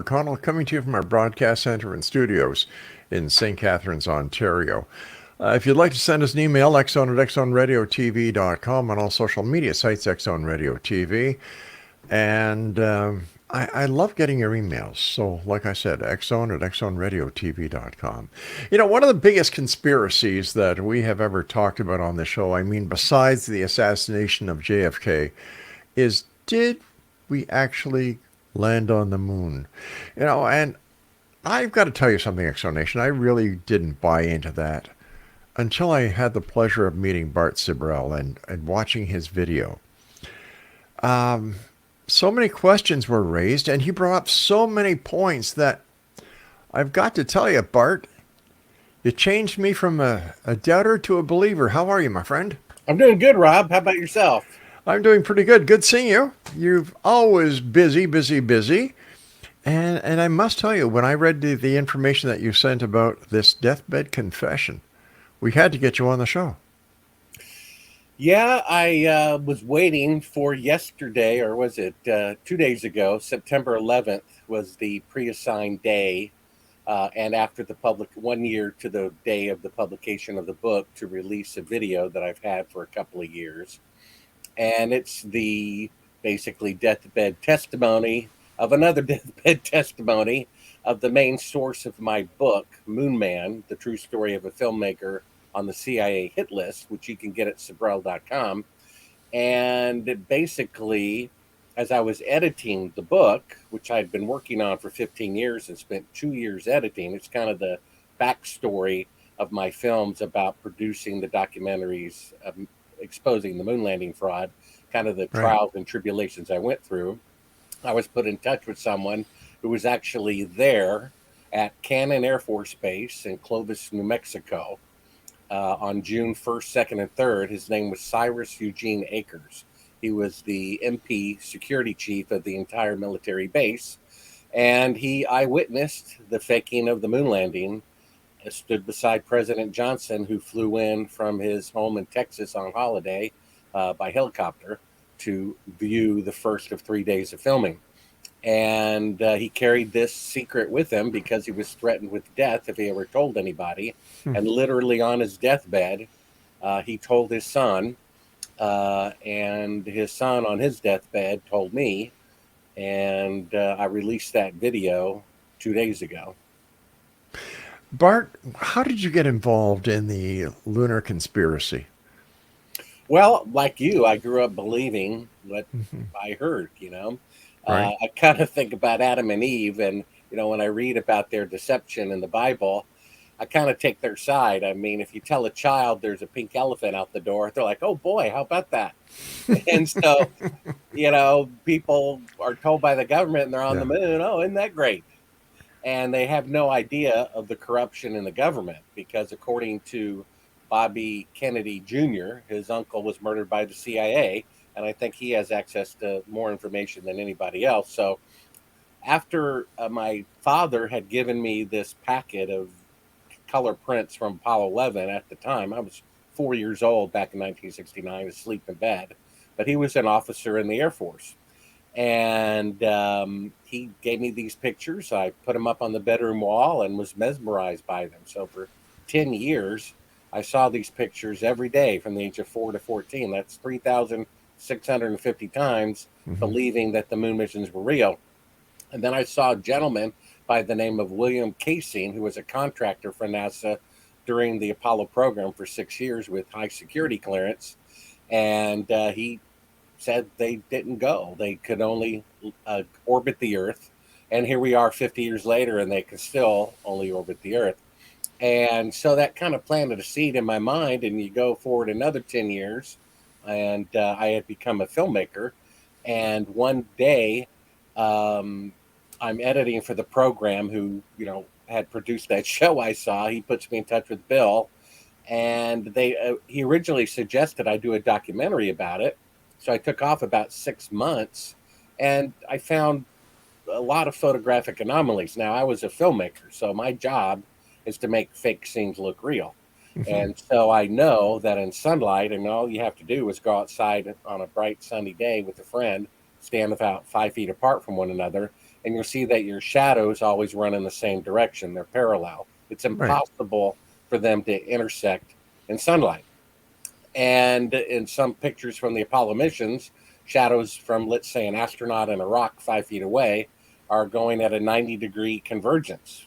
McConnell coming to you from our broadcast center and studios in St. Catharines, Ontario. If you'd like to send us an email, xzone@xzoneradiotv.com, on all social media sites, Xzone Radio TV. And I love getting your emails. So, like I said, xzone@xzoneradiotv.com. One of the biggest conspiracies that we have ever talked about on the show, I mean, besides the assassination of JFK, is did we actually land on the moon? And I've got to tell you something, Explanation. I really didn't buy into that until I had the pleasure of meeting Bart Sibrel and watching his video. So many questions were raised, and he brought up so many points that I've got to tell you, Bart, you changed me from a doubter to a believer. How are you, my friend? I'm doing good, Rob. How about yourself? I'm doing pretty good. Good seeing you. You've always busy, busy, busy. And I must tell you, when I read the information that you sent about this deathbed confession, we had to get you on the show. Yeah, I was waiting for yesterday, or was it 2 days ago? September 11th was the pre-assigned day, and after the public 1 year to the day of the publication of the book, to release a video that I've had for a couple of years, and it's the basically deathbed testimony of another deathbed testimony of the main source of my book, Moon Man: The True Story of a Filmmaker on the CIA Hit List, which you can get at Sibrel.com. And basically, as I was editing the book, which I'd been working on for 15 years and spent 2 years editing, it's kind of the backstory of my films about producing the documentaries, exposing the moon landing fraud, kind of the Right. trials and tribulations I went through. I was put in touch with someone who was actually there at Cannon Air Force Base in Clovis, New Mexico, on June 1st, 2nd, and 3rd. His name was Cyrus Eugene Akers. He was the MP security chief of the entire military base, and he eyewitnessed the faking of the moon landing. Stood beside President Johnson, who flew in from his home in Texas on holiday by helicopter to view the first of 3 days of filming. And he carried this secret with him because he was threatened with death if he ever told anybody. Hmm. And literally on his deathbed, he told his son, and his son on his deathbed told me. And I released that video 2 days ago. Bart, how did you get involved in the lunar conspiracy? Well, like you, I grew up believing what Hmm. I heard. Right? I kind of think about Adam and Eve, and, when I read about their deception in the Bible, I kind of take their side. I mean, if you tell a child there's a pink elephant out the door, they're like, oh boy, how about that? And so, people are told by the government and they're on the Yeah. moon. Oh, isn't that great? And they have no idea of the corruption in the government because, according to Bobby Kennedy Jr., his uncle was murdered by the CIA, and I think he has access to more information than anybody else. So, after my father had given me this packet of color prints from Apollo 11, at the time I was 4 years old back in 1969, asleep in bed, but he was an officer in the Air Force, and he gave me these pictures. I put them up on the bedroom wall and was mesmerized by them. So for 10 years, I saw these pictures every day from the age of 4 to 14. That's 3,650 times, Hmm. believing that the moon missions were real. And then I saw a gentleman by the name of William Casing, who was a contractor for NASA during the Apollo program for 6 years with high security clearance. And he said they didn't go. They could only orbit the Earth. And here we are 50 years later, and they can still only orbit the Earth. And so that kind of planted a seed in my mind. And you go forward another 10 years, and I had become a filmmaker. And one day, um, I'm editing for the program who, had produced that show I saw. He puts me in touch with Bill, and he originally suggested I do a documentary about it. So I took off about 6 months, and I found a lot of photographic anomalies. Now, I was a filmmaker, so my job is to make fake scenes look real. Hmm. And so I know that in sunlight, and all you have to do is go outside on a bright sunny day with a friend, stand about 5 feet apart from one another, and you'll see that your shadows always run in the same direction. They're parallel. It's Right. impossible for them to intersect in sunlight. And in some pictures from the Apollo missions, shadows from, let's say, an astronaut and a rock 5 feet away are going at a 90-degree convergence,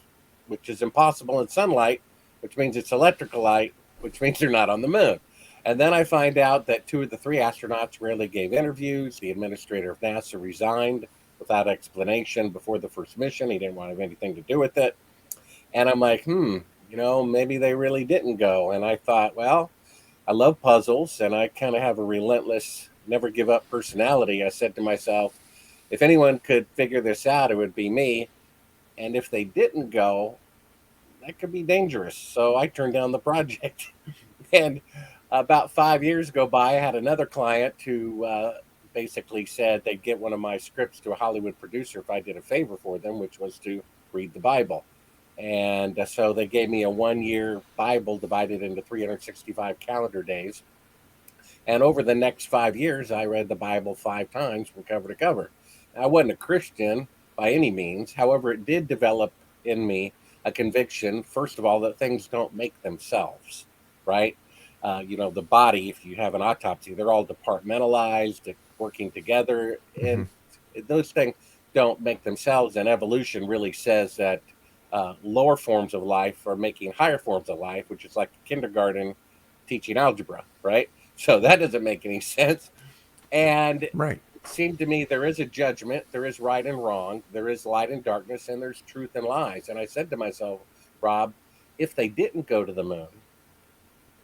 which is impossible in sunlight, which means it's electrical light, which means they're not on the moon. And then I find out that two of the three astronauts rarely gave interviews. The administrator of NASA resigned without explanation before the first mission. He didn't want to have anything to do with it. And I'm like, maybe they really didn't go. And I thought, well, I love puzzles and I kind of have a relentless, never give up personality. I said to myself, if anyone could figure this out, it would be me. And if they didn't go, that could be dangerous. So I turned down the project. And about 5 years go by, I had another client who basically said they'd get one of my scripts to a Hollywood producer if I did a favor for them, which was to read the Bible. And so they gave me a 1 year Bible divided into 365 calendar days. And over the next 5 years, I read the Bible 5 times from cover to cover. I wasn't a Christian by any means. However, it did develop in me a conviction, first of all, that things don't make themselves, right? The body, if you have an autopsy, they're all departmentalized, working together. Hmm. And those things don't make themselves. And evolution really says that lower forms of life are making higher forms of life, which is like kindergarten teaching algebra, right? So that doesn't make any sense. And it Right. seemed to me there is a judgment, there is right and wrong, there is light and darkness, and there's truth and lies. And I said to myself, Rob, if they didn't go to the moon,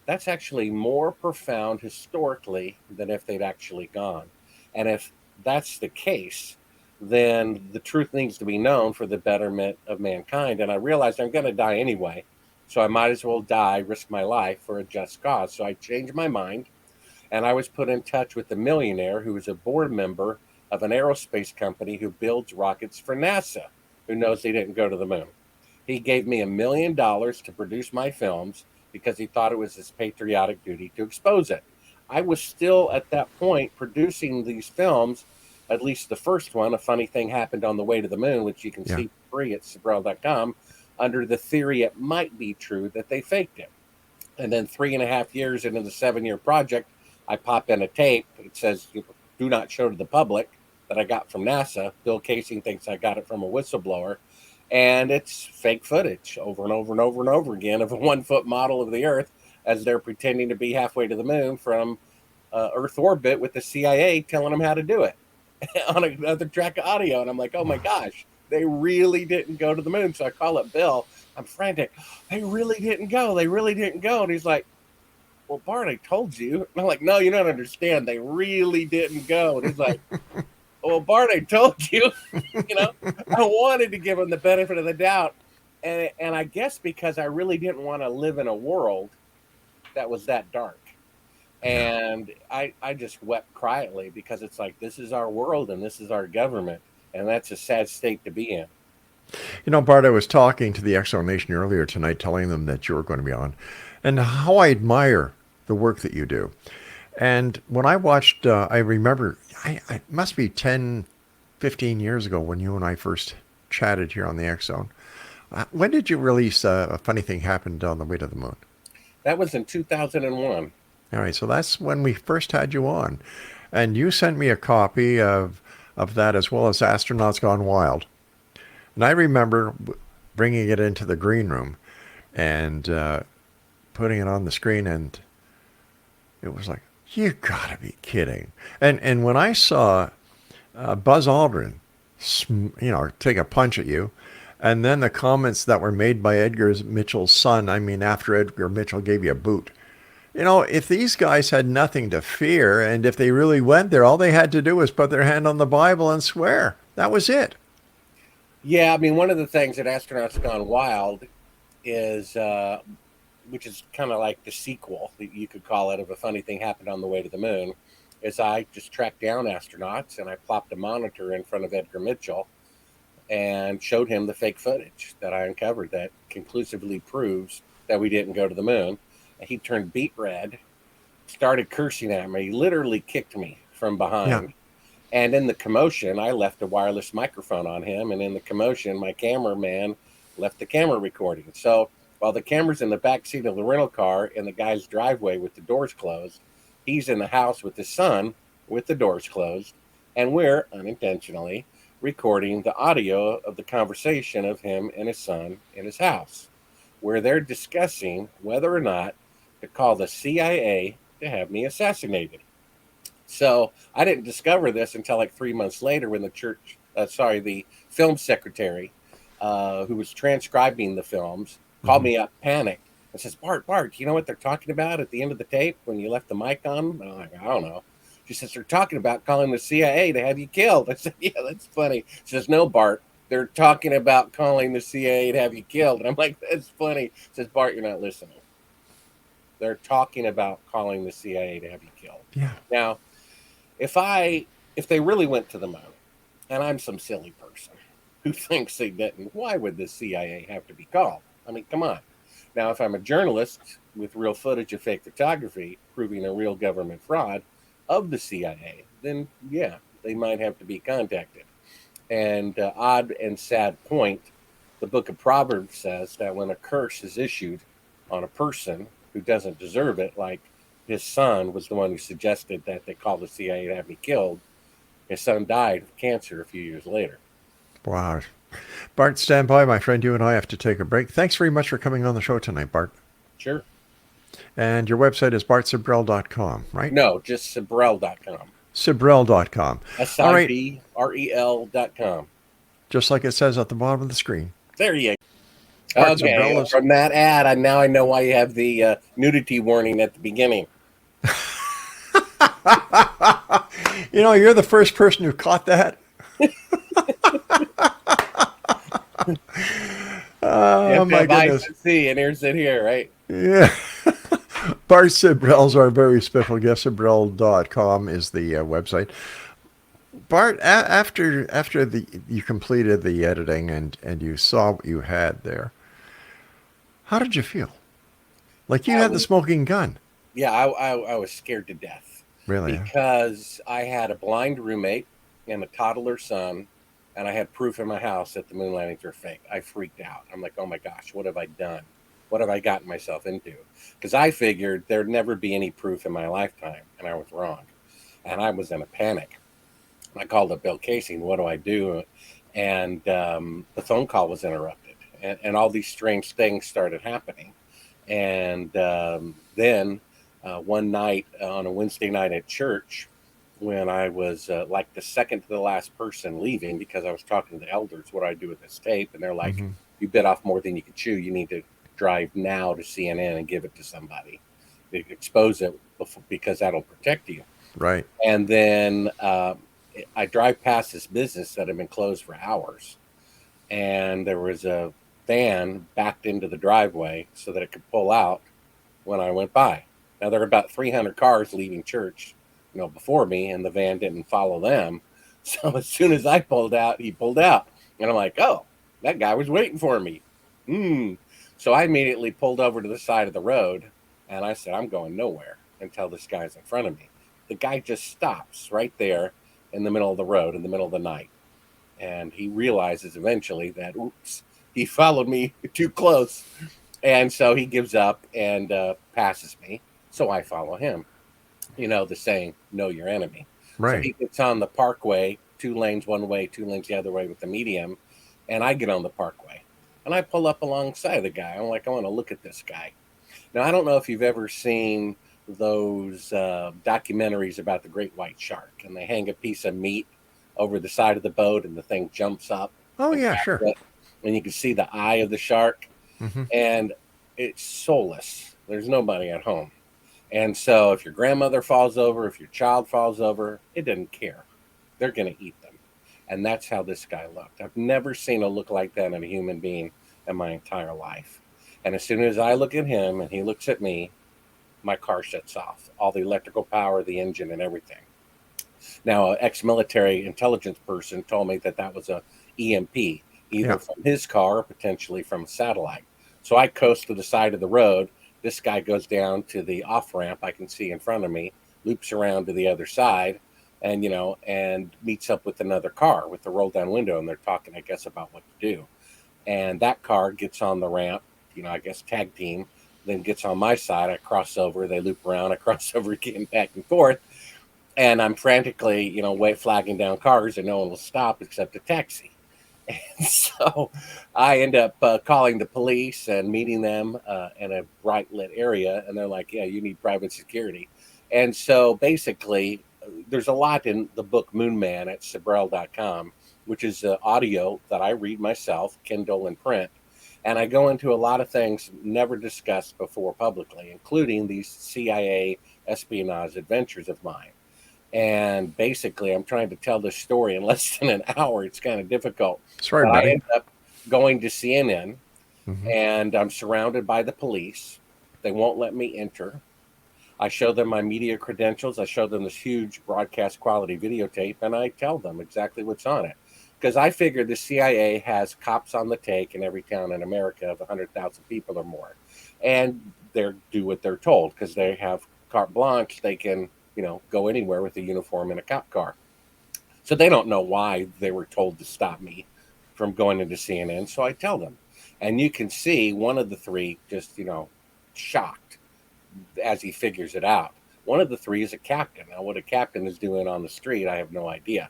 that's actually more profound historically than if they'd actually gone. And if that's the case, then the truth needs to be known for the betterment of mankind. And I realized I'm going to die anyway. So I might as well die, risk my life for a just cause. So I changed my mind and I was put in touch with a millionaire who was a board member of an aerospace company who builds rockets for NASA, who knows they didn't go to the moon. He gave me $1 million to produce my films because he thought it was his patriotic duty to expose it. I was still at that point producing these films, at least the first one, A Funny Thing Happened on the Way to the Moon, which you can Yeah. see free at Sibrel.com, under the theory it might be true that they faked it. And then 3.5 years into the 7 year project, I pop in a tape. It says, do not show to the public, that I got from NASA. Bill Casing thinks I got it from a whistleblower. And it's fake footage over and over and over and over again of a 1 foot model of the Earth as they're pretending to be halfway to the moon from Earth orbit with the CIA telling them how to do it on another track of audio. And I'm like, oh my gosh, they really didn't go to the moon. So I call up Bill. I'm frantic. They really didn't go. They really didn't go. And he's like, well, Bart, I told you. And I'm like, no, you don't understand. They really didn't go. And he's like, well, Bart, I told you. you know, I wanted to give him the benefit of the doubt. And I guess because I really didn't want to live in a world that was that dark. Yeah. And I just wept quietly because it's like, this is our world and this is our government. And that's a sad state to be in. Bart, I was talking to the Exo Nation earlier tonight, telling them that you were going to be on, and how I admire the work that you do. And when I watched, I remember, it must be 10, 15 years ago when you and I first chatted here on the X Zone. When did you release A Funny Thing Happened on the Way to the Moon? That was in 2001. All right, so that's when we first had you on. And you sent me a copy of that as well as Astronauts Gone Wild. And I remember bringing it into the green room and putting it on the screen, and it was like, you gotta be kidding. And when I saw Buzz Aldrin, take a punch at you, and then the comments that were made by Edgar Mitchell's son, I mean, after Edgar Mitchell gave you a boot. If these guys had nothing to fear, and if they really went there, all they had to do was put their hand on the Bible and swear. That was it. Yeah, I mean, one of the things that Astronauts Gone Wild is, which is kind of like the sequel, you could call it, of A Funny Thing Happened on the Way to the Moon, is I just tracked down astronauts and I plopped a monitor in front of Edgar Mitchell and showed him the fake footage that I uncovered that conclusively proves that we didn't go to the moon. And he turned beet red, started cursing at me, literally kicked me from Yeah. behind. And in the commotion, I left a wireless microphone on him. And in the commotion, my cameraman left the camera recording. So while the camera's in the back seat of the rental car in the guy's driveway with the doors closed, he's in the house with his son with the doors closed. And we're unintentionally recording the audio of the conversation of him and his son in his house, where they're discussing whether or not to call the CIA to have me assassinated. So I didn't discover this until like 3 months later when the film secretary, who was transcribing the films, called Hmm. me up, panicked, and says, Bart, you know what they're talking about at the end of the tape when you left the mic on? And I'm like, I don't know. She says, they're talking about calling the CIA to have you killed. I said, yeah, that's funny. She says, no, Bart, they're talking about calling the CIA to have you killed. And I'm like, that's funny. She says, Bart, you're not listening. They're talking about calling the CIA to have you killed. Yeah. Now, if they really went to the moon, and I'm some silly person who thinks they didn't, why would the CIA have to be called? I mean, come on. Now, if I'm a journalist with real footage of fake photography proving a real government fraud of the CIA, then yeah, they might have to be contacted. And odd and sad point, the book of Proverbs says that when a curse is issued on a person who doesn't deserve it, like his son was the one who suggested that they call the CIA to have me killed, his son died of cancer a few years later. Wow. Bart, stand by, my friend. You and I have to take a break. Thanks very much for coming on the show tonight, Bart. Sure. And your website is bartsibrel.com, right? No, just Sibrel.com. Sibrel.com. All right. Sibrel.com. Just like it says at the bottom of the screen. There you go. Bart Okay, Sibrel is. from that ad, I know why you have the nudity warning at the beginning. You're the first person who caught that. You Oh, have to my have eyes goodness. to see, and here's it here, right? Yeah. Bart Sibrel's our very special guest. Sibrel.com is the website. Bart, after you completed the editing and you saw what you had there, how did you feel? Like you I had the was, smoking gun. yeah, I was scared to death Really? Huh? because I had a blind roommate and a toddler son, and I had proof in my house that the moon landings were fake. I freaked out. I'm like, oh my gosh, what have I done? What have I gotten myself into? Because I figured there'd never be any proof in my lifetime, and I was wrong. And I was in a panic. I called up Bill Casey, what do I do? And the phone call was interrupted, and all these strange things started happening. And then one night on a Wednesday night at church, when I was like the second to the last person leaving because I was talking to the elders, what do I do with this tape? And they're like, Hmm. you bit off more than you can chew. You need to drive now to CNN and give it to somebody, expose it because that'll protect you. Right. And then I drive past this business that had been closed for hours, and there was a van backed into the driveway so that it could pull out when I went by. Now there were about 300 cars leaving church, before me, and the van didn't follow them. So as soon as I pulled out, he pulled out, and I'm like, "Oh, that guy was waiting for me." Hmm. So I immediately pulled over to the side of the road, and I said, "I'm going nowhere until this guy's in front of me." The guy just stops right there in the middle of the road in the middle of the night, and he realizes eventually that, oops, he followed me too close, and so he gives up and passes me. So I follow him. The saying, know your enemy. So Right. he gets on the parkway, 2 lanes one way, 2 lanes the other way with the medium, and I get on the parkway. And I pull up alongside the guy. I'm like, I want to look at this guy. Now, I don't know if you've ever seen those documentaries about the great white shark, and they hang a piece of meat over the side of the boat, and the thing jumps up Oh, and yeah, grabs sure. it, and you can see the eye of the shark, Hmm. and it's soulless. There's nobody at home. And so if your grandmother falls over, if your child falls over, it doesn't care. They're going to eat them. And that's how this guy looked. I've never seen a look like that in a human being in my entire life. And as soon as I look at him and he looks at me, my car shuts off. All the electrical power, the engine, and everything. Now, an ex-military intelligence person told me that that was a EMP, either Yeah. from his car or potentially from a satellite. So I coast to the side of the road. This guy goes down to the off ramp I can see in front of me, loops around to the other side, and and meets up with another car with the roll down window, and they're talking, I guess, about what to do. And that car gets on the ramp, I guess tag team, then gets on my side. I cross over, they loop around, I cross over again, back and forth, and I'm frantically, wait, flagging down cars, and no one will stop except a taxi. And so I end up calling the police and meeting them in a bright lit area, and they're like, "Yeah, you need private security." And so basically, there's a lot in the book Moon Man at Sibrel.com, which is audio that I read myself, Kindle and print. And I go into a lot of things never discussed before publicly, including these CIA espionage adventures of mine. And basically, I'm trying to tell this story in less than an hour. It's kind of difficult, Sorry, but I buddy. end up going to CNN, Hmm. and I'm surrounded by the police. They won't let me enter. I show them my media credentials. I show them this huge broadcast quality videotape, and I tell them exactly what's on it. Because I figure the CIA has cops on the take in every town in America of 100,000 people or more. And they do what they're told because they have carte blanche. They can, go anywhere with a uniform and a cop car. So they don't know why they were told to stop me from going into CNN. So I tell them. And you can see one of the three just, shocked as he figures it out. One of the three is a captain. Now, what a captain is doing on the street, I have no idea.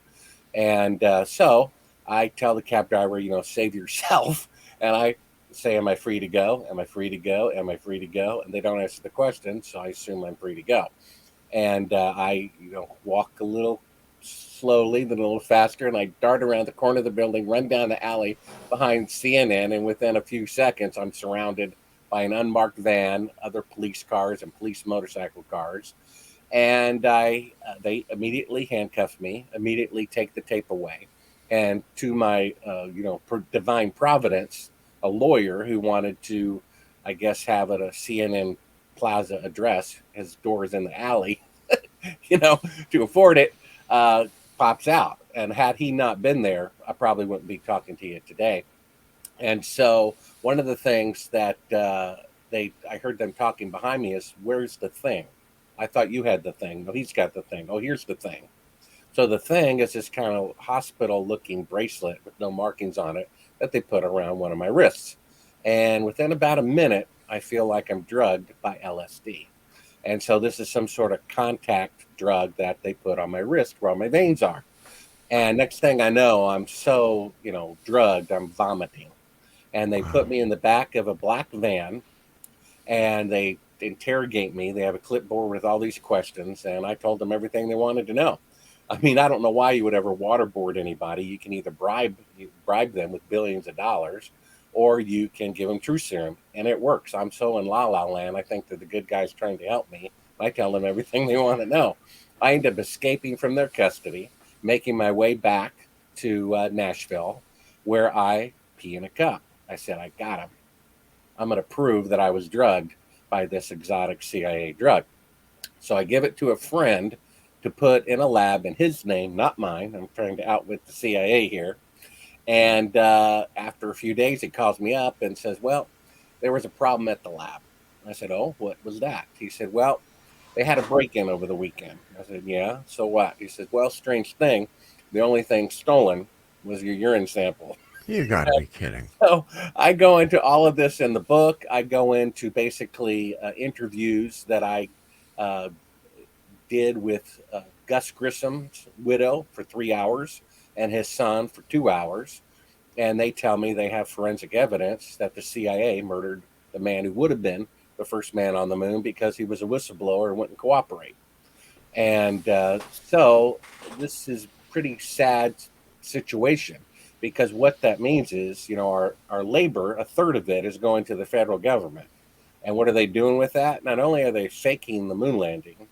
And so I tell the cab driver, save yourself. And I say, am I free to go? Am I free to go? Am I free to go? And they don't answer the question. So I assume I'm free to go. And I, walk a little slowly, then a little faster, and I dart around the corner of the building, run down the alley behind CNN, and within a few seconds, I'm surrounded by an unmarked van, other police cars, and police motorcycle cars. And they immediately handcuff me, immediately take the tape away, and to my, divine providence, a lawyer who wanted to, I guess, have it a CNN Plaza address, his door is in the alley, you know, to afford it, uh, pops out. And had he not been there, I probably wouldn't be talking to you today. And so one of the things that I heard them talking behind me is, "Where's the thing? I thought you had the thing. No, he's got the thing. Oh, here's the thing." So the thing is this kind of hospital-looking bracelet with no markings on it that they put around one of my wrists. And within about a minute, I feel like I'm drugged by LSD. And so this is some sort of contact drug that they put on my wrist where all my veins are. And next thing I know, I'm so, drugged, I'm vomiting. And they put Wow. me in the back of a black van, and they interrogate me. They have a clipboard with all these questions, and I told them everything they wanted to know. I mean, I don't know why you would ever waterboard anybody. You can either bribe them with billions of dollars, or you can give them truth serum, and it works. I'm so in la la land. I think that the good guy's trying to help me. I tell them everything they want to know. I end up escaping from their custody, making my way back to Nashville, where I pee in a cup. I said, I got him. I'm going to prove that I was drugged by this exotic CIA drug. So I give it to a friend to put in a lab in his name, not mine. I'm trying to outwit the CIA here. And after a few days, he calls me up and says, "Well, there was a problem at the lab." I said, "Oh, what was that?" He said, "Well, they had a break in over the weekend." I said, "Yeah, so what?" He said, "Well, strange thing. The only thing stolen was your urine sample." You got to be kidding. So I go into all of this in the book. I go into basically interviews that I uh, did with Gus Grissom's widow for 3 hours and his son for 2 hours. And they tell me they have forensic evidence that the CIA murdered the man who would have been the first man on the moon because he was a whistleblower and wouldn't cooperate. And so this is pretty sad situation, because what that means is, our labor, a third of it is going to the federal government. And what are they doing with that? Not only are they faking the moon landing,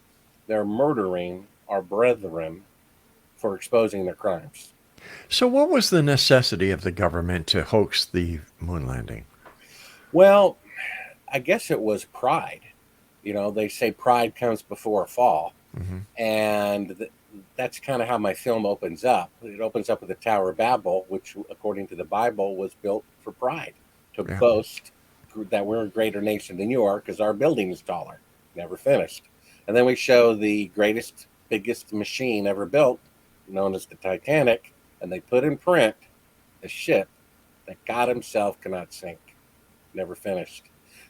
they're murdering our brethren for exposing their crimes. So, what was the necessity of the government to hoax the moon landing? Well, I guess it was pride. They say pride comes before a fall. Hmm. And that's kind of how my film opens up. It opens up with the Tower of Babel, which, according to the Bible, was built for pride, to Yeah. boast that we're a greater nation than you are because our building is taller. Never finished. And then we show the greatest biggest machine ever built, known as the Titanic, and they put in print a ship that God himself cannot sink. Never finished.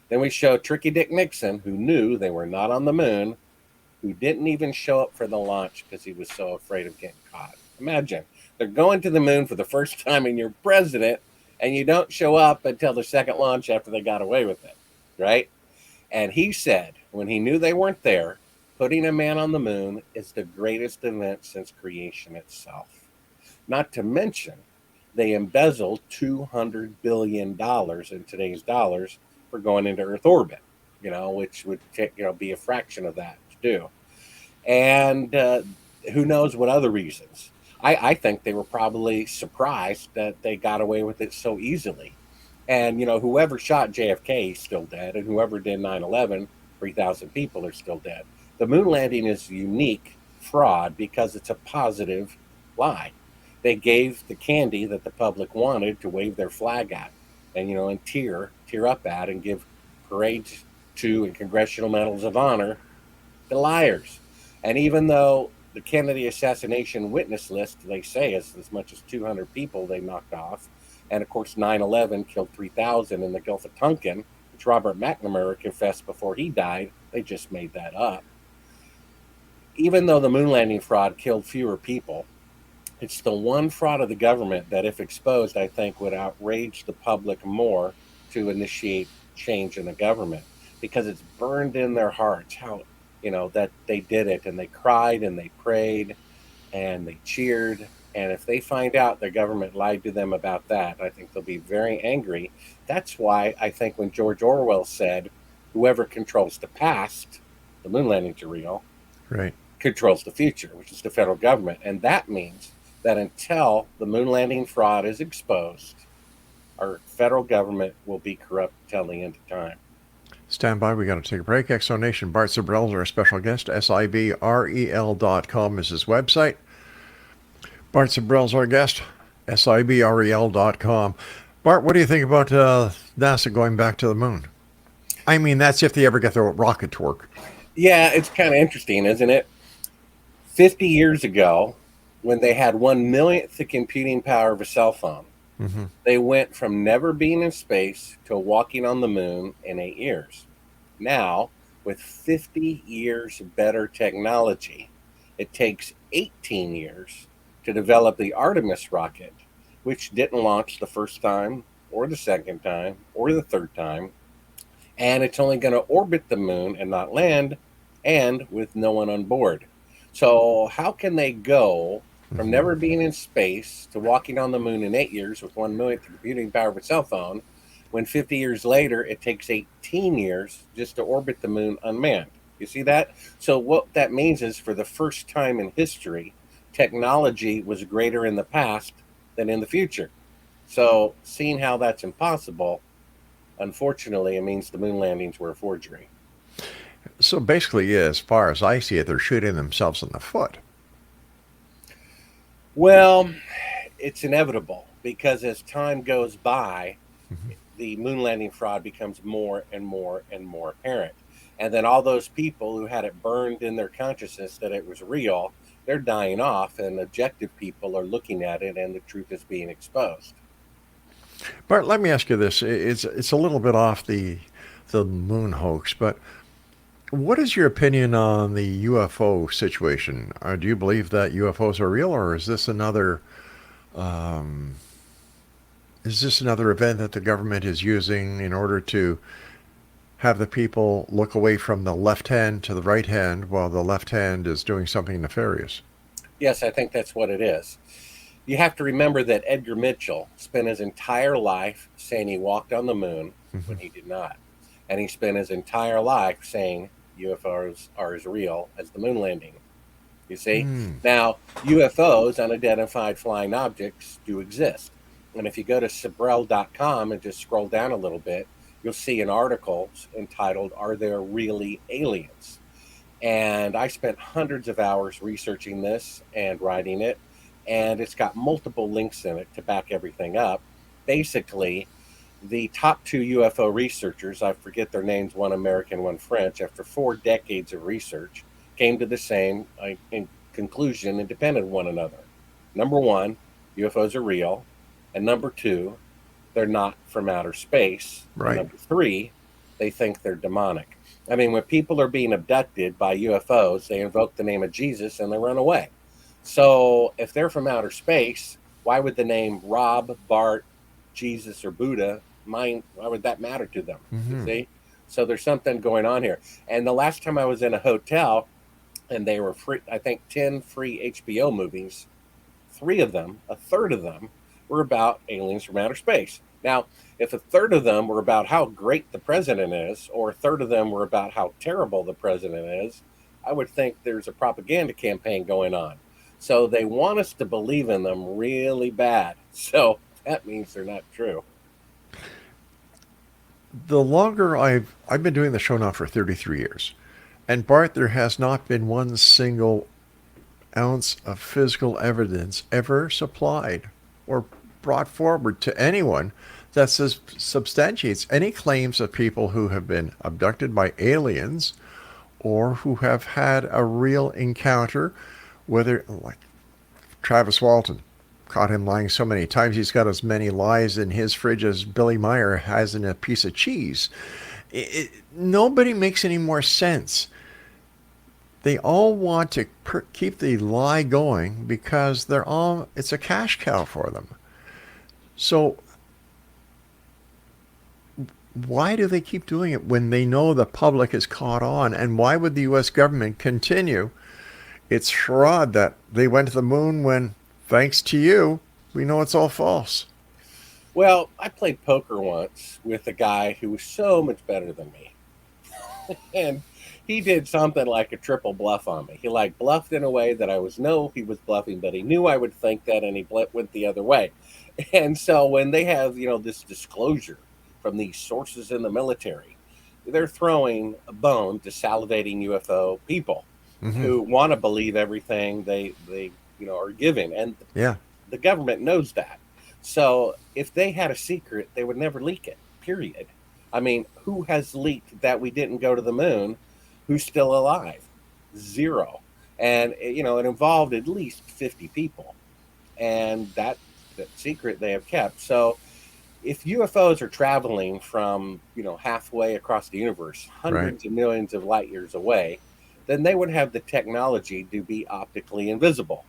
Then we show Tricky Dick Nixon, who knew they were not on the moon, who didn't even show up for the launch because he was so afraid of getting caught. Imagine, they're going to the moon for the first time and you're president, and you don't show up until the second launch after they got away with it, right? And he said, when he knew they weren't there, putting a man on the moon is the greatest event since creation itself. Not to mention, they embezzled $200 billion in today's dollars for going into Earth orbit, which would be a fraction of that to do. And who knows what other reasons. I think they were probably surprised that they got away with it so easily. And, whoever shot JFK is still dead, and whoever did 9/11, 3,000 people are still dead. The moon landing is unique fraud because it's a positive lie. They gave the candy that the public wanted to wave their flag at, and tear up at, and give parades to and congressional medals of honor to liars. And even though the Kennedy assassination witness list, they say, is as much as 200 people they knocked off, and of course 9/11 killed 3,000 in the Gulf of Tonkin, which Robert McNamara confessed before he died. They just made that up. Even though the moon landing fraud killed fewer people, it's the one fraud of the government that, if exposed, I think would outrage the public more to initiate change in the government, because it's burned in their hearts how, that they did it, and they cried and they prayed and they cheered. And if they find out their government lied to them about that, I think they'll be very angry. That's why I think when George Orwell said, whoever controls the past, the moon landings are real, Right. controls the future, which is the federal government. And that means that until the moon landing fraud is exposed, our federal government will be corrupt until the end of time. Stand by. We got to take a break. Exonation. Bart Sibrel is our special guest. Sibrel.com is his website. Bart Sibrel's our guest. Sibrel.com. Bart, what do you think about NASA going back to the moon? I mean, that's if they ever get the rocket to work. Yeah, it's kind of interesting, isn't it? 50 years ago, when they had 1/1,000th the computing power of a cell phone, they went from never being in space to walking on the moon in 8 years. Now, with 50 years better technology, it takes 18 years to develop the Artemis rocket, which didn't launch the first time or the second time or the third time. And it's only going to orbit the moon and not land, and with no one on board. So how can they go from never being in space to walking on the moon in 8 years with 1/1,000th the computing power of a cell phone, when 50 years later it takes 18 years just to orbit the moon unmanned? You see that? So what that means is, for the first time in history, technology was greater in the past than in the future. So seeing how that's impossible, unfortunately, it means the moon landings were a forgery. So basically, as far as I see it, they're shooting themselves in the foot. Well, it's inevitable, because as time goes by, the moon landing fraud becomes more and more and more apparent. And then all those people who had it burned in their consciousness that it was real, they're dying off, and objective people are looking at it, and the truth is being exposed. Bart, let me ask you this. It's a little bit off the moon hoax, but what is your opinion on the UFO situation? Do you believe that UFOs are real, or um, is this another event that the government is using in order to have the people look away from the left hand to the right hand while the left hand is doing something nefarious? Yes, I think that's what it is. You have to remember that Edgar Mitchell spent his entire life saying he walked on the moon when he did not. And he spent his entire life saying UFOs are as real as the moon landing. You see? Now, UFOs, unidentified flying objects, do exist. And if you go to Cibrel.com and just scroll down a little bit, you'll see an article entitled, "Are There Really Aliens?" And I spent hundreds of hours researching this and writing it. And it's got multiple links in it to back everything up. Basically, the top two UFO researchers, I forget their names, one American, one French, after 4 decades of research, came to the same conclusion independent of one another. Number one, UFOs are real. And number two, they're not from outer space. And Right. number three, they think they're demonic. I mean, when people are being abducted by UFOs, they invoke the name of Jesus and they run away. So if they're from outer space, why would the name Rob, Bart, Jesus, or Buddha mind? Why would that matter to them? You Hmm. see? So there's something going on here. And the last time I was in a hotel and they were free, I think 10 free HBO movies, three of them, a third of them, were about aliens from outer space. Now, if a third of them were about how great the president is, or a third of them were about how terrible the president is, I would think there's a propaganda campaign going on. So they want us to believe in them really bad. So that means they're not true. The longer I've been doing the show now for 33 years, and Bart, there has not been one single ounce of physical evidence ever supplied or brought forward to anyone that substantiates any claims of people who have been abducted by aliens or who have had a real encounter, whether like Travis Walton. Caught him lying so many times. He's got as many lies in his fridge as Billy Meyer has in a piece of cheese. Nobody makes any more sense. They all want to keep the lie going because it's a cash cow for them. So why do they keep doing it when they know the public is caught on? And why would the U.S. government continue its charade that they went to the moon when, thanks to you, we know it's all false? Well, I played poker once with a guy who was so much better than me. And he did something like a triple bluff on me. He like bluffed in a way that I was know he was bluffing, but he knew I would think that, and he went the other way. And so when they have this disclosure from these sources in the military, they're throwing a bone to salivating UFO people Mm-hmm. who want to believe everything they are given, and Yeah. the government knows that. So if they had a secret, they would never leak it. Period. I mean, who has leaked that we didn't go to the moon? Who's still alive? Zero. And it involved at least 50 people, and that secret they have kept. So if UFOs are traveling from halfway across the universe, Right. hundreds of millions of light years away, then they would have the technology to be optically invisible.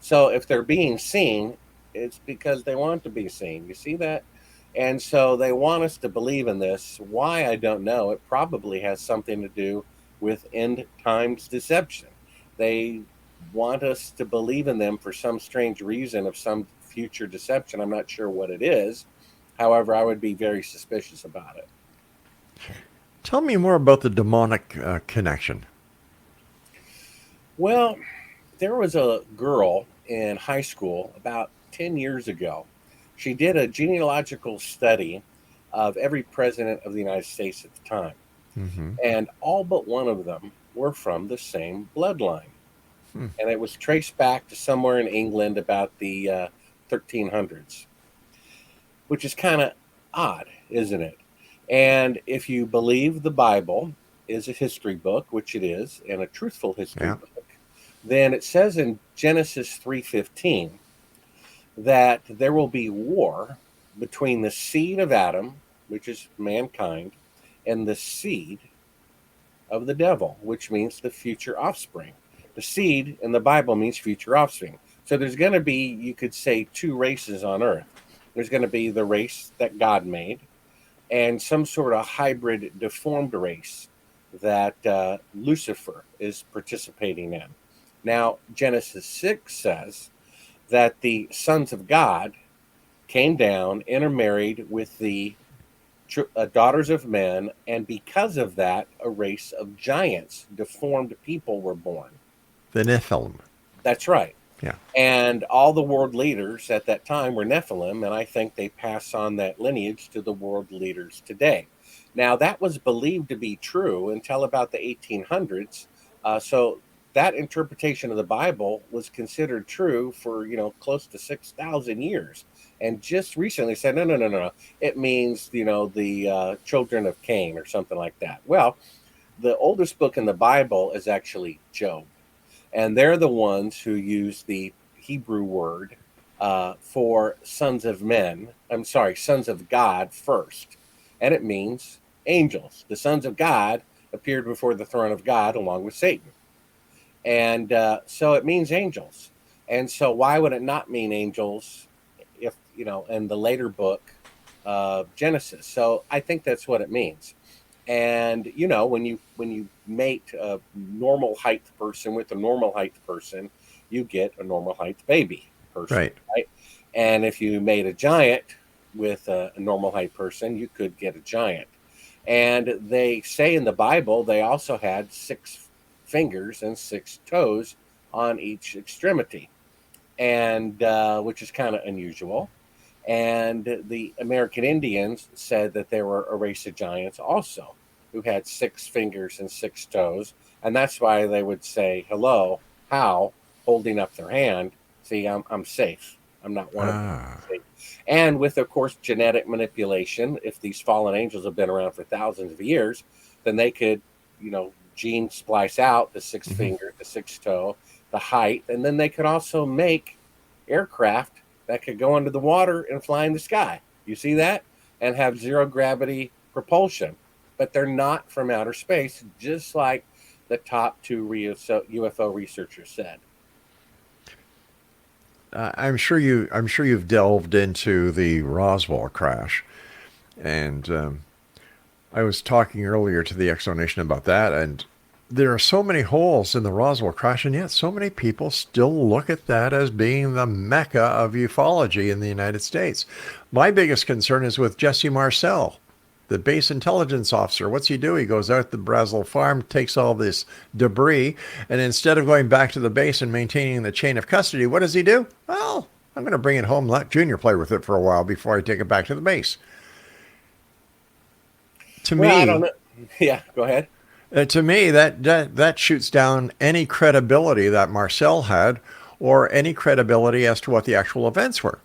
So if they're being seen, it's because they want to be seen. You see that? And so they want us to believe in this. Why, I don't know. It probably has something to do with end times deception. They want us to believe in them for some strange reason of some future deception. I'm not sure what it is. However, I would be very suspicious about it. Tell me more about the demonic connection. Well, there was a girl in high school about 10 years ago. She did a genealogical study of every president of the United States at the time, Mm-hmm. and all but one of them were from the same bloodline. Hmm. And it was traced back to somewhere in England about the 1300s, which is kind of odd, isn't it? And if you believe the Bible is a history book, which it is, and a truthful history Yeah. book, then it says in Genesis 3:15 that there will be war between the seed of Adam, which is mankind, and the seed of the devil, which means the future offspring. The seed in the Bible means future offspring. So there's going to be, you could say, two races on earth. There's going to be the race that God made, and some sort of hybrid deformed race that Lucifer is participating in. Now, Genesis 6 says that the sons of God came down, intermarried with the daughters of men, and because of that, a race of giants, deformed people were born. The Nephilim. That's right. Yeah. And all the world leaders at that time were Nephilim, and I think they pass on that lineage to the world leaders today. Now, that was believed to be true until about the 1800s. So that interpretation of the Bible was considered true for close to 6,000 years, and just recently said no. It means the children of Cain or something like that. Well, The oldest book in the Bible is actually Job, and they're the ones who use the Hebrew word for sons of men. I'm sorry, sons of God first, and it means angels. The sons of God appeared before the throne of God along with Satan, and so it means angels. And so, why would it not mean angels if in the later book, Genesis? So I think that's what it means. And when you mate a normal height person with a normal height person, you get a normal height baby person, Right. right? And if you made a giant with a normal height person, you could get a giant. And they say in the Bible they also had 6 fingers and 6 toes on each extremity, and which is kind of unusual. And the American Indians said that there were a race of giants also who had 6 fingers and 6 toes. And that's why they would say, hello, how, holding up their hand. See, I'm safe. I'm not one of them. Ah. See? And with, of course, genetic manipulation, if these fallen angels have been around for thousands of years, then they could, gene splice out the six Hmm. finger, the 6 toe, the height, and then they could also make aircraft that could go under the water and fly in the sky. You see that? And have zero gravity propulsion. But they're not from outer space, just like the top two UFO researchers said. I'm sure you've delved into the Roswell crash, and I was talking earlier to the explanation about that, and there are so many holes in the Roswell crash, and yet so many people still look at that as being the mecca of ufology in the United States. My biggest concern is with Jesse Marcel, the base intelligence officer. What's he do? He goes out to the Brazel farm, takes all this debris, and instead of going back to the base and maintaining the chain of custody, what does he do? Well, I'm going to bring it home, let Junior play with it for a while before I take it back to the base. To Well, I don't me, know. Yeah, go ahead. that shoots down any credibility that Marcel had, or any credibility as to what the actual events were.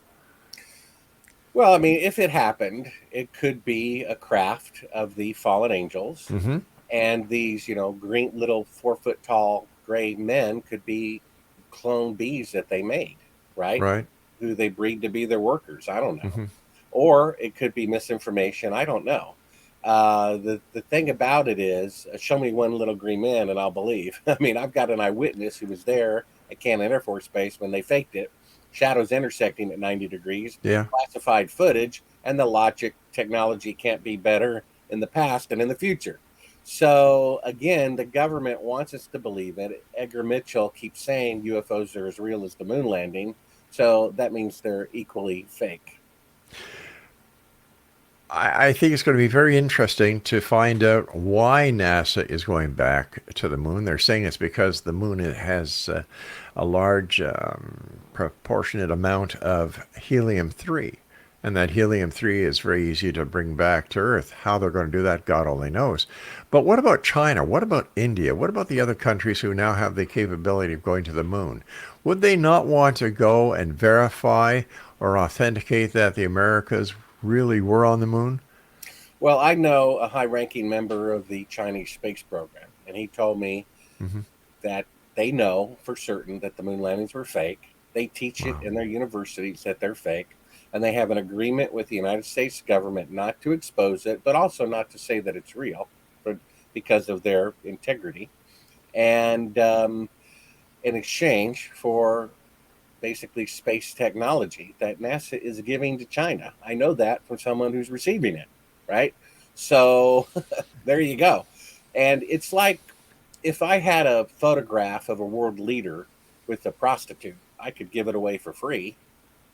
Well, I mean, if it happened, it could be a craft of the fallen angels, Mm-hmm. and these, green little 4 foot tall gray men could be clone bees that they made, right? Right. Who they breed to be their workers. I don't know. Mm-hmm. Or it could be misinformation. I don't know. The thing about it is, show me one little green man and I'll believe. I mean, I've got an eyewitness who was there at Cannon Air Force Base when they faked it. Shadows intersecting at 90 degrees, Yeah. classified footage, and the logic technology can't be better in the past and in the future. So again, the government wants us to believe it. Edgar Mitchell keeps saying UFOs are as real as the moon landing. So that means they're equally fake. I think it's going to be very interesting to find out why NASA is going back to the moon. They're saying it's because the moon has a large proportionate amount of helium 3. And that helium 3 is very easy to bring back to Earth. How they're going to do that, God only knows. But what about China? What about India? What about the other countries who now have the capability of going to the moon? Would they not want to go and verify or authenticate that the Americas really were on the moon? Well, I know a high ranking member of the Chinese space program, and he told me Hmm. that they know for certain that the moon landings were fake. They teach it Wow. in their universities that they're fake, and they have an agreement with the United States government not to expose it, but also not to say that it's real because of their integrity. And in exchange for basically space technology that NASA is giving to China. I know that from someone who's receiving it, right? So there you go. And it's like if I had a photograph of a world leader with a prostitute, I could give it away for free,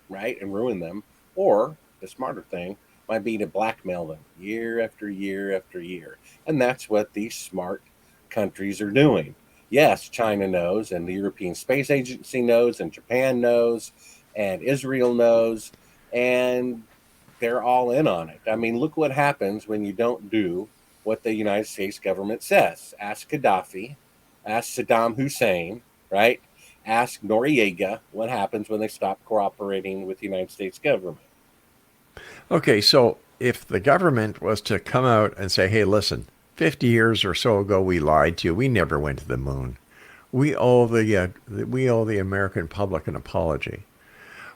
right? And ruin them. Or the smarter thing might be to blackmail them year after year after year. And that's what these smart countries are doing. Yes, China knows, and the European Space Agency knows, and Japan knows, and Israel knows, and they're all in on it. I mean, look what happens when you don't do what the United States government says. Ask Gaddafi, ask Saddam Hussein, right? Ask Noriega what happens when they stop cooperating with the United States government. Okay, so if the government was to come out and say, hey, listen, 50 years or so ago, we lied to you. We never went to the moon. We owe the American public an apology.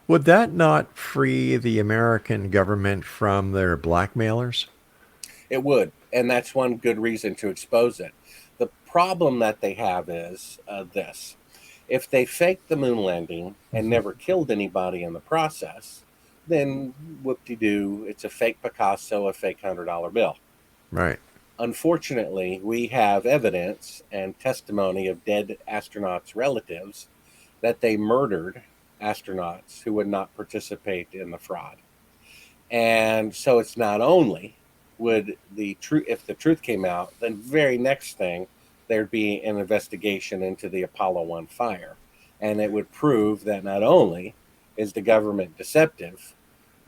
Would that not free the American government from their blackmailers? It would, and that's one good reason to expose it. The problem that they have is this: if they faked the moon landing and never killed anybody in the process, then whoop-de-doo, it's a fake Picasso, a fake $100 bill. Right. Unfortunately, we have evidence and testimony of dead astronauts' relatives that they murdered astronauts who would not participate in the fraud. And so it's not only would the truth, if the truth came out, then very next thing there'd be an investigation into the Apollo 1 fire. And it would prove that not only is the government deceptive,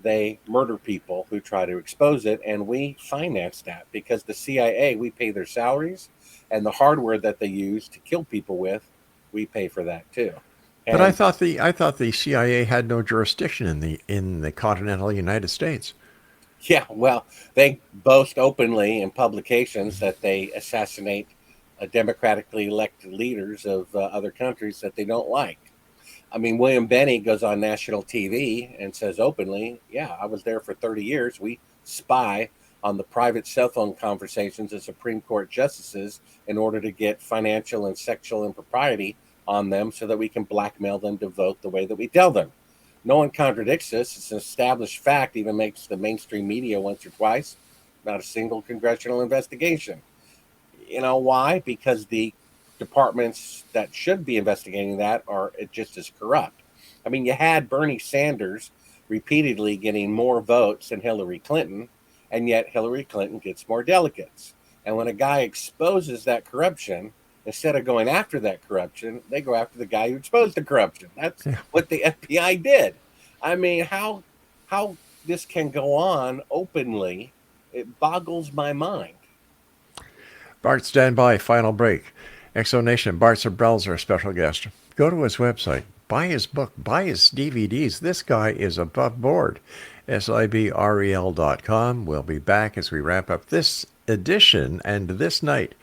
they murder people who try to expose it. And we finance that because the CIA, we pay their salaries, and the hardware that they use to kill people with, we pay for that too. But And I thought the CIA had no jurisdiction in the continental United States. yeah, well, they boast openly in publications that they assassinate democratically elected leaders of other countries that they don't like. I mean, William Benny goes on national TV and says openly, yeah, I was there for 30 years. We spy on the private cell phone conversations of Supreme Court justices in order to get financial and sexual impropriety on them so that we can blackmail them to vote the way that we tell them. No one contradicts this. It's an established fact, even makes the mainstream media once or twice. Not a single congressional investigation. You know why? Because the departments that should be investigating that are just as corrupt. I mean, you had Bernie Sanders repeatedly getting more votes than Hillary Clinton, and yet Hillary Clinton gets more delegates. And when a guy exposes that corruption, instead of going after that corruption, they go after the guy who exposed the corruption. That's Yeah. what the FBI did. I mean, how this can go on openly, it boggles my mind. Bart, stand by. Final break. Exonation. Bart Sibrel's our special guest. Go to his website. Buy his book. Buy his DVDs. This guy is above board. Sibrel.com. We'll be back as we wrap up this edition and this night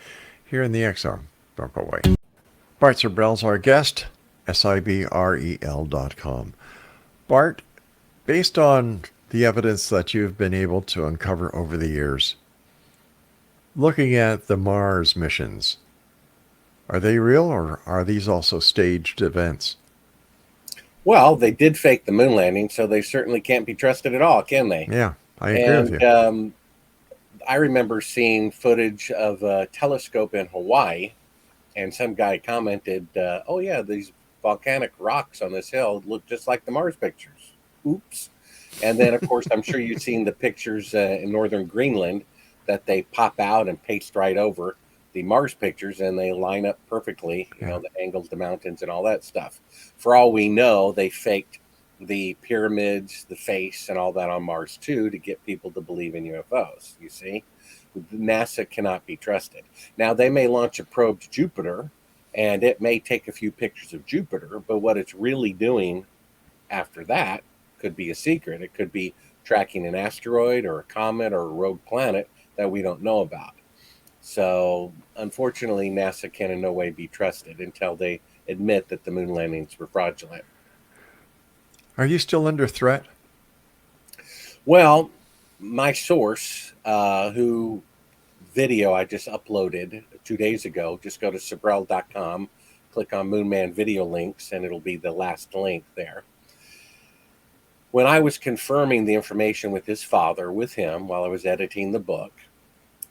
here in the XR. Don't go away. Bart Sibrel's our guest. Sibrel.com. Bart, based on the evidence that you've been able to uncover over the years, looking at the Mars missions, are they real or are these also staged events? Well, they did fake the moon landing, so they certainly can't be trusted at all, can they? Yeah, I agree with And you. I remember seeing footage of a telescope in Hawaii, and some guy commented, "Oh yeah, these volcanic rocks on this hill look just like the Mars pictures." Oops. And then, of course, I'm sure you've seen the pictures in northern Greenland that they pop out and paste right over the Mars pictures, and they line up perfectly. You Yeah. know, the angles, the mountains, and all that stuff. For all we know, they faked the pyramids, the face, and all that on Mars too to get people to believe in UFOs. You see, NASA cannot be trusted. Now they may launch a probe to Jupiter, and it may take a few pictures of Jupiter, but what it's really doing after that could be a secret. It could be tracking an asteroid or a comet or a rogue planet that we don't know about. So, unfortunately, NASA can in no way be trusted until they admit that the moon landings were fraudulent. Are you still under threat? Well, my source, who video I just uploaded 2 days ago, just go to Cibrel.com, click on Moonman video links, and it'll be the last link there. When I was confirming the information with his father, with him, while I was editing the book,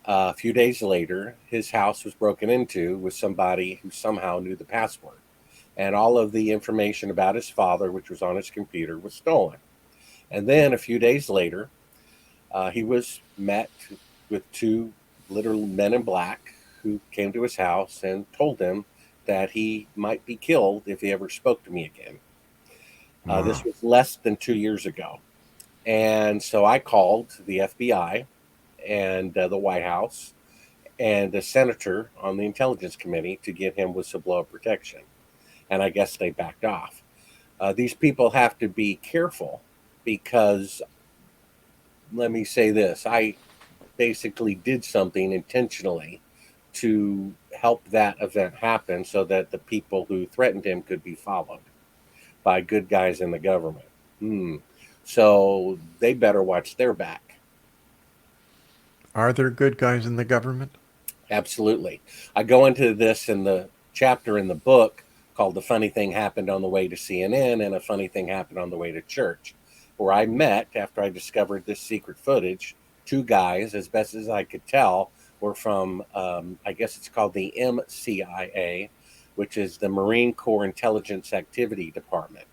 a few days later, his house was broken into with somebody who somehow knew the password. And all of the information about his father, which was on his computer, was stolen. And then a few days later, he was met with two literal men in black who came to his house and told him that he might be killed if he ever spoke to me again. This Wow. was less than 2 years ago. And so I called the FBI and the White House and a senator on the Intelligence Committee to get him whistleblower protection. And I guess they backed off. These people have to be careful because, let me say this, I basically did something intentionally to help that event happen so that the people who threatened him could be followed by good guys in the government. Hmm. So they better watch their back. Are there good guys in the government? Absolutely. I go into this in the chapter in the book called The Funny Thing Happened on the Way to CNN and A Funny Thing Happened on the Way to Church, where I met, after I discovered this secret footage, two guys, as best as I could tell, were from, I guess it's called the MCIA, which is the Marine Corps Intelligence Activity Department.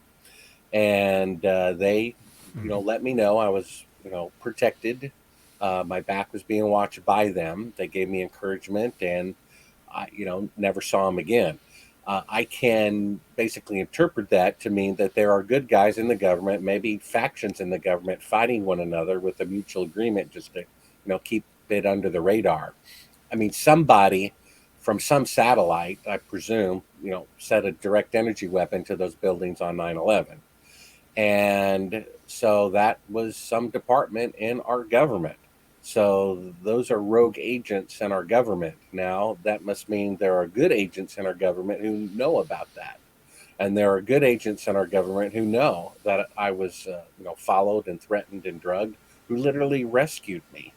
And they, Mhm. let me know I was, protected. My back was being watched by them. They gave me encouragement, and I, never saw them again. I can basically interpret that to mean that there are good guys in the government, maybe factions in the government fighting one another with a mutual agreement just to, keep it under the radar. I mean, somebody from some satellite, I presume, set a direct energy weapon to those buildings on 9/11. And so that was some department in our government. So those are rogue agents in our government. Now, that must mean there are good agents in our government who know about that. And there are good agents in our government who know that I was, followed and threatened and drugged, who literally rescued me,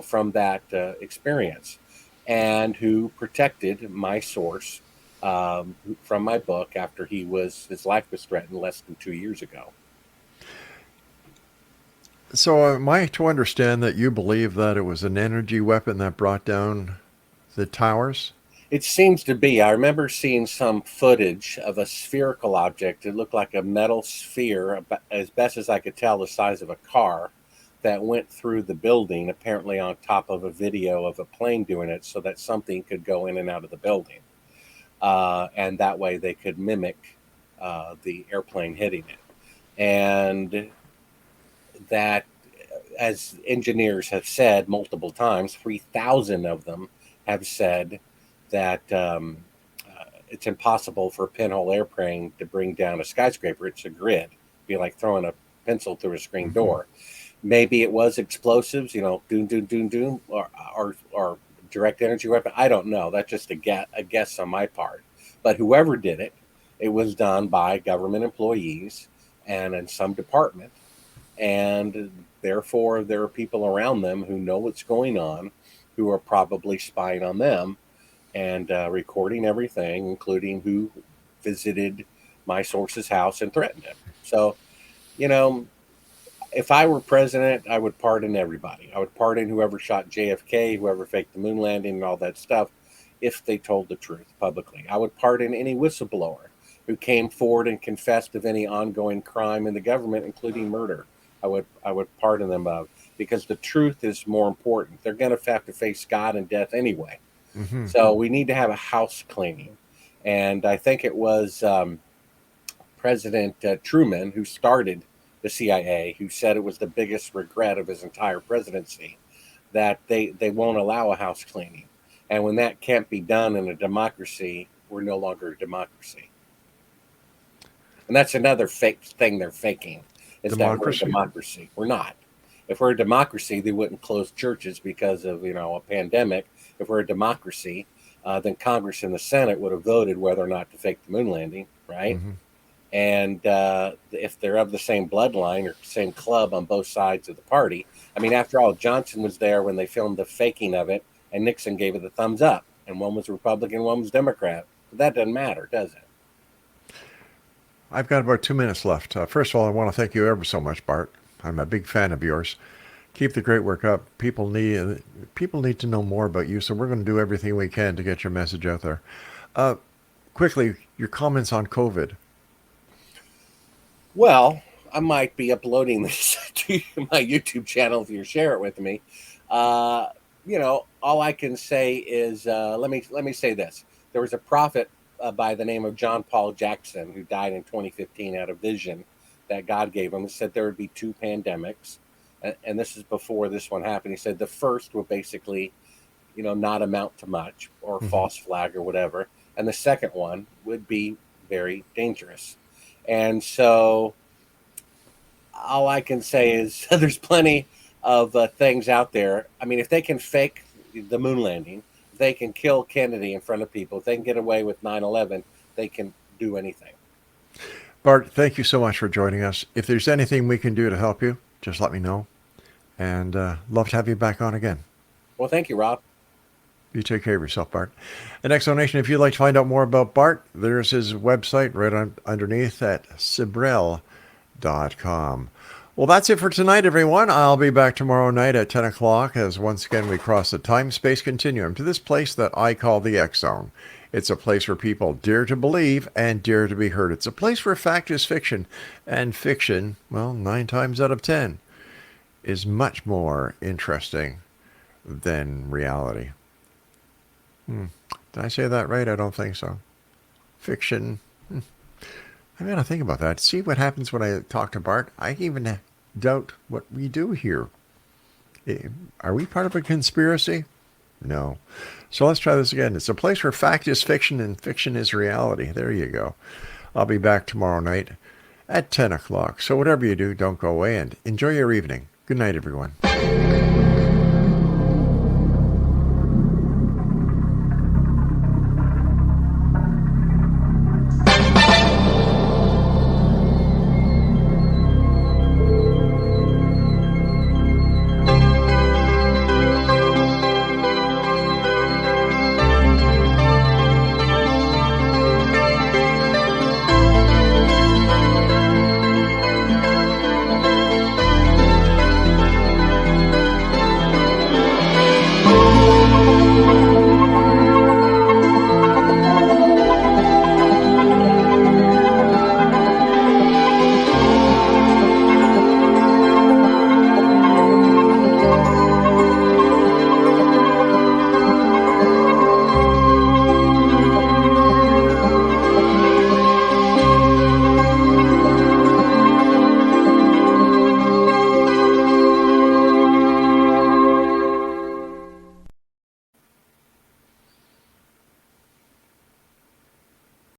from that experience, and who protected my source from my book after his life was threatened less than 2 years ago. So, am I to understand that you believe that it was an energy weapon that brought down the towers? It seems to be. I remember seeing some footage of a spherical object. It looked like a metal sphere, as best as I could tell, the size of a car, that went through the building, apparently on top of a video of a plane doing it, so that something could go in and out of the building. And that way they could mimic the airplane hitting it. And that, as engineers have said multiple times, 3,000 of them have said that it's impossible for a pinhole airplane to bring down a skyscraper. It's a grid. It'd be like throwing a pencil through a screen Hmm. door. Maybe it was explosives, doom, doom, doom, doom, or direct energy weapon. I don't know. That's just a guess on my part. But whoever did it, it was done by government employees and in some department, and therefore there are people around them who know what's going on, who are probably spying on them and recording everything, including who visited my source's house and threatened him. So, you know, if I were president, I would pardon everybody. I would pardon whoever shot JFK, whoever faked the moon landing, and all that stuff, if they told the truth publicly. I would pardon any whistleblower who came forward and confessed of any ongoing crime in the government, including murder. I would pardon them of, because the truth is more important. They're going to have to face God and death anyway. Hmm. So we need to have a house cleaning, and I think it was President Truman who started the CIA, who said it was the biggest regret of his entire presidency that they won't allow a house cleaning. And when that can't be done in a democracy, we're no longer a democracy. And that's another fake thing they're faking, is that we're a Democracy? democracy. We're not. If we're a democracy, they wouldn't close churches because of a pandemic. If we're a democracy, then Congress and the Senate would have voted whether or not to fake the moon landing, right? Hmm. And if they're of the same bloodline or same club on both sides of the party. I mean, after all, Johnson was there when they filmed the faking of it, and Nixon gave it the thumbs up, and one was Republican, one was Democrat. But that doesn't matter, does it? I've got about 2 minutes left. First of all, I want to thank you ever so much, Bart. I'm a big fan of yours. Keep the great work up. People need to know more about you, so we're going to do everything we can to get your message out there. Uh, Quickly, your comments on COVID. Well, I might be uploading this to my YouTube channel if you share it with me. Uh, all I can say is let me say this: there was a prophet by the name of John Paul Jackson who died in 2015 out of vision that God gave him. He said there would be two pandemics, and this is before this one happened. He said the first would basically, not amount to much or Hmm. false flag or whatever, and the second one would be very dangerous. And so all I can say is there's plenty of things out there. I mean, if they can fake the moon landing, if they can kill Kennedy in front of people, if they can get away with 9/11, they can do anything. Bart, thank you so much for joining us. If there's anything we can do to help you, just let me know. And love to have you back on again. Well, thank you, Rob. You take care of yourself, Bart. And explanation, if you'd like to find out more about Bart, there's his website right underneath at Sibrel.com. Well, that's it for tonight, everyone. I'll be back tomorrow night at 10 o'clock as once again we cross the time-space continuum to this place that I call the X Zone. It's a place where people dare to believe and dare to be heard. It's a place where fact is fiction, and fiction, well, 9 times out of 10, is much more interesting than reality. Did I say that right? I don't think so. Fiction. I gotta think about that. See what happens when I talk to Bart. I even doubt what we do here. Are we part of a conspiracy? No. So let's try this again. It's a place where fact is fiction and fiction is reality. There you go. I'll be back tomorrow night at 10 o'clock. So whatever you do, don't go away and enjoy your evening. Good night, everyone.